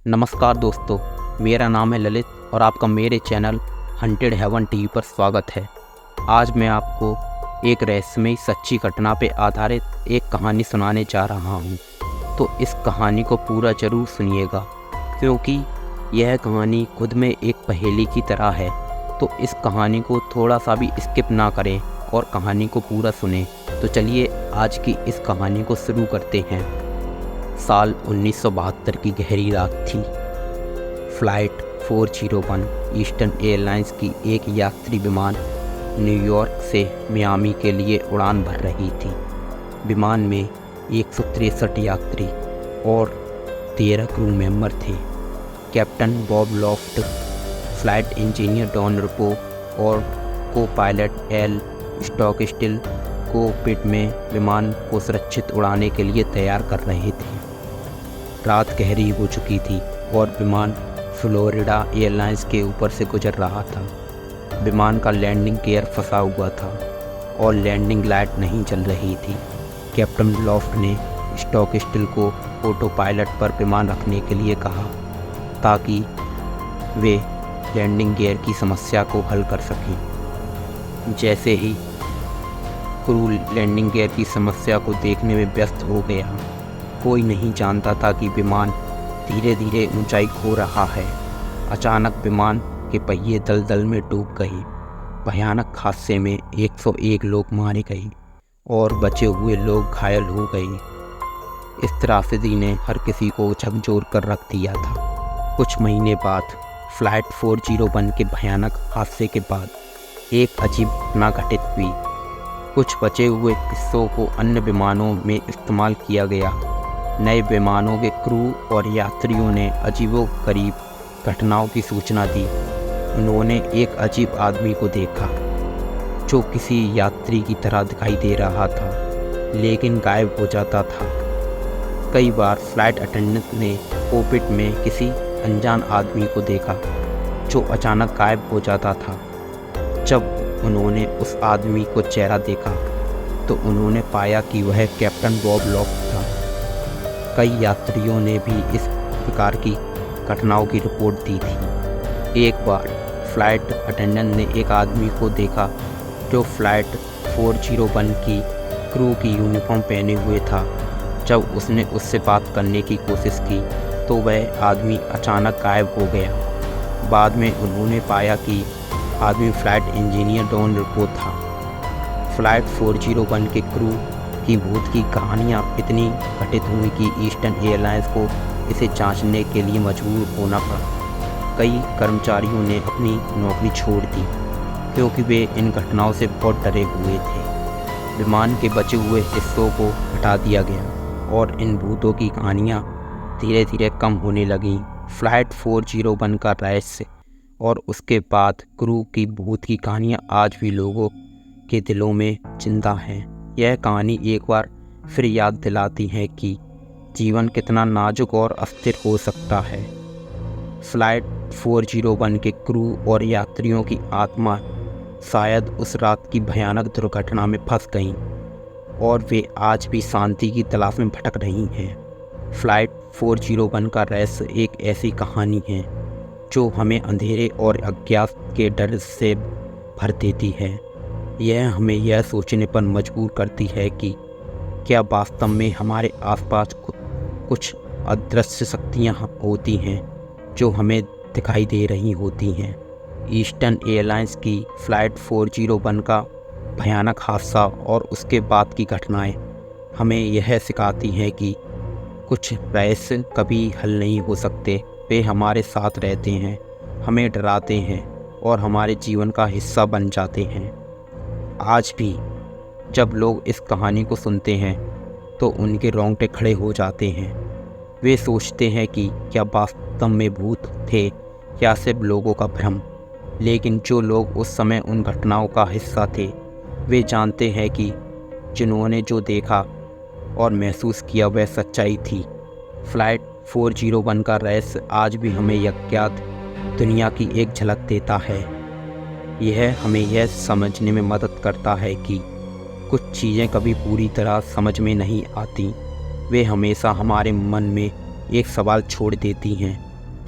नमस्कार दोस्तों, मेरा नाम है ललित और आपका मेरे चैनल हंटेड हेवन टीवी पर स्वागत है। आज मैं आपको एक रहस्यमयी सच्ची घटना पर आधारित एक कहानी सुनाने जा रहा हूँ। तो इस कहानी को पूरा ज़रूर सुनिएगा, क्योंकि यह कहानी खुद में एक पहेली की तरह है। तो इस कहानी को थोड़ा सा भी स्किप ना करें और कहानी को पूरा सुनें। तो चलिए आज की इस कहानी को शुरू करते हैं। साल 1972 की गहरी रात थी। फ्लाइट 401 ईस्टर्न एयरलाइंस की एक यात्री विमान न्यूयॉर्क से मियामी के लिए उड़ान भर रही थी। विमान में 163 यात्री और 13 क्रू मेंबर थे। Captain Bob Loft, flight engineer Don Repo और को पायलट एल स्टॉकस्टिल को-पिट में विमान को सुरक्षित उड़ाने के लिए तैयार कर रहे थे। रात गहरी हो चुकी थी और विमान फ्लोरिडा एयरलाइंस के ऊपर से गुजर रहा था। विमान का लैंडिंग गियर फंसा हुआ था और लैंडिंग लाइट नहीं चल रही थी। कैप्टन लॉफ्ट ने स्टॉकस्टिल को ऑटो पायलट पर विमान रखने के लिए कहा, ताकि वे लैंडिंग गियर की समस्या को हल कर सकें। जैसे ही क्रू लैंडिंग गियर की समस्या को देखने में व्यस्त हो गया, कोई नहीं जानता था कि विमान धीरे धीरे ऊंचाई खो रहा है। अचानक विमान के पहिए दलदल में डूब गए। भयानक हादसे में 101 लोग मारे गए और बचे हुए लोग घायल हो गए। इस त्रासदी ने हर किसी को झकझोर कर रख दिया था। कुछ महीने बाद फ्लाइट 401 के भयानक हादसे के बाद एक अजीब घटना घटित हुई। कुछ बचे हुए हिस्सों को अन्य विमानों में इस्तेमाल किया गया। नए विमानों के क्रू और यात्रियों ने अजीबोगरीब घटनाओं की सूचना दी। उन्होंने एक अजीब आदमी को देखा जो किसी यात्री की तरह दिखाई दे रहा था, लेकिन गायब हो जाता था। कई बार फ्लाइट अटेंडेंट ने कॉकपिट में किसी अनजान आदमी को देखा जो अचानक गायब हो जाता था। जब उन्होंने उस आदमी को चेहरा देखा तो उन्होंने पाया कि वह कैप्टन बॉब लॉफ्ट था। कई यात्रियों ने भी इस प्रकार की घटनाओं की रिपोर्ट दी थी। एक बार फ्लाइट अटेंडेंट ने एक आदमी को देखा जो फ्लाइट 401 की क्रू की यूनिफॉर्म पहने हुए था। जब उसने उससे बात करने की कोशिश की तो वह आदमी अचानक गायब हो गया। बाद में उन्होंने पाया कि आदमी फ्लाइट इंजीनियर डॉन रुपो था। फ्लाइट 401 के क्रू की भूत की कहानियाँ इतनी घटित हुई कि ईस्टर्न एयरलाइंस को इसे जांचने के लिए मजबूर होना पड़ा। कई कर्मचारियों ने अपनी नौकरी छोड़ दी क्योंकि वे इन घटनाओं से बहुत डरे हुए थे। विमान के बचे हुए हिस्सों को हटा दिया गया और इन भूतों की कहानियाँ धीरे धीरे कम होने लगीं। फ्लाइट 401 का रहस्य और उसके बाद क्रू की भूत की कहानियाँ आज भी लोगों के दिलों में जिंदा हैं। यह कहानी एक बार फिर याद दिलाती है कि जीवन कितना नाजुक और अस्थिर हो सकता है। फ्लाइट 401 के क्रू और यात्रियों की आत्मा शायद उस रात की भयानक दुर्घटना में फंस गईं और वे आज भी शांति की तलाश में भटक रही हैं। फ्लाइट 401 का रहस्य एक ऐसी कहानी है जो हमें अंधेरे और अज्ञात के डर से भर देती है। यह हमें यह सोचने पर मजबूर करती है कि क्या वास्तव में हमारे आसपास कुछ अदृश्य शक्तियाँ होती हैं जो हमें दिखाई दे रही होती हैं। ईस्टर्न एयरलाइंस की फ्लाइट 401 का भयानक हादसा और उसके बाद की घटनाएं हमें यह सिखाती हैं कि कुछ रहस्य कभी हल नहीं हो सकते। वे हमारे साथ रहते हैं, हमें डराते हैं और हमारे जीवन का हिस्सा बन जाते हैं। आज भी जब लोग इस कहानी को सुनते हैं तो उनके रोंगटे खड़े हो जाते हैं। वे सोचते हैं कि क्या वास्तव में भूत थे या सिर्फ लोगों का भ्रम। लेकिन जो लोग उस समय उन घटनाओं का हिस्सा थे, वे जानते हैं कि जिन्होंने जो देखा और महसूस किया वह सच्चाई थी। फ्लाइट 401 का रहस्य आज भी हमें अज्ञात दुनिया की एक झलक देता है। यह हमें यह समझने में मदद करता है कि कुछ चीज़ें कभी पूरी तरह समझ में नहीं आती। वे हमेशा हमारे मन में एक सवाल छोड़ देती हैं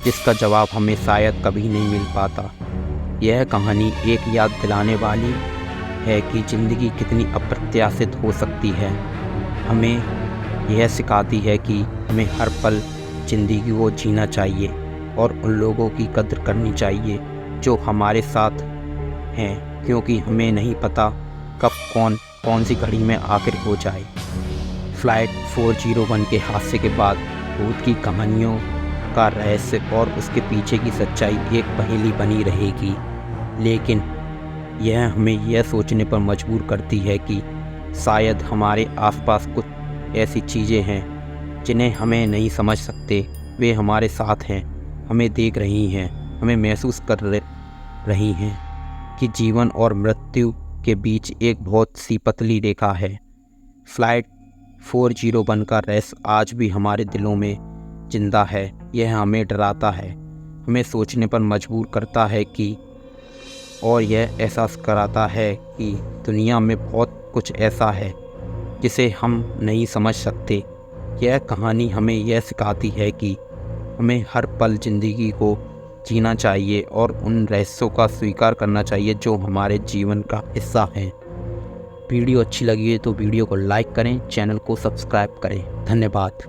जिसका जवाब हमें शायद कभी नहीं मिल पाता। यह कहानी एक याद दिलाने वाली है कि ज़िंदगी कितनी अप्रत्याशित हो सकती है। हमें यह सिखाती है कि हमें हर पल ज़िंदगी को जीना चाहिए और उन लोगों की कद्र करनी चाहिए जो हमारे साथ हैं, क्योंकि हमें नहीं पता कब कौन सी घड़ी में आखिर हो जाए। फ्लाइट 401 के हादसे के बाद भूत की कहानियों का रहस्य और उसके पीछे की सच्चाई एक पहेली बनी रहेगी, लेकिन यह हमें यह सोचने पर मजबूर करती है कि शायद हमारे आसपास कुछ ऐसी चीज़ें हैं जिन्हें हमें नहीं समझ सकते। वे हमारे साथ हैं, हमें देख रही हैं, हमें महसूस कर रही हैं कि जीवन और मृत्यु के बीच एक बहुत सी पतली रेखा है। फ्लाइट 401 का रहस्य आज भी हमारे दिलों में जिंदा है। यह हमें डराता है, हमें सोचने पर मजबूर करता है कि और यह एहसास कराता है कि दुनिया में बहुत कुछ ऐसा है जिसे हम नहीं समझ सकते। यह कहानी हमें यह सिखाती है कि हमें हर पल ज़िंदगी को जीना चाहिए और उन रहस्यों का स्वीकार करना चाहिए जो हमारे जीवन का हिस्सा हैं। वीडियो अच्छी लगी है तो वीडियो को लाइक करें, चैनल को सब्सक्राइब करें। धन्यवाद।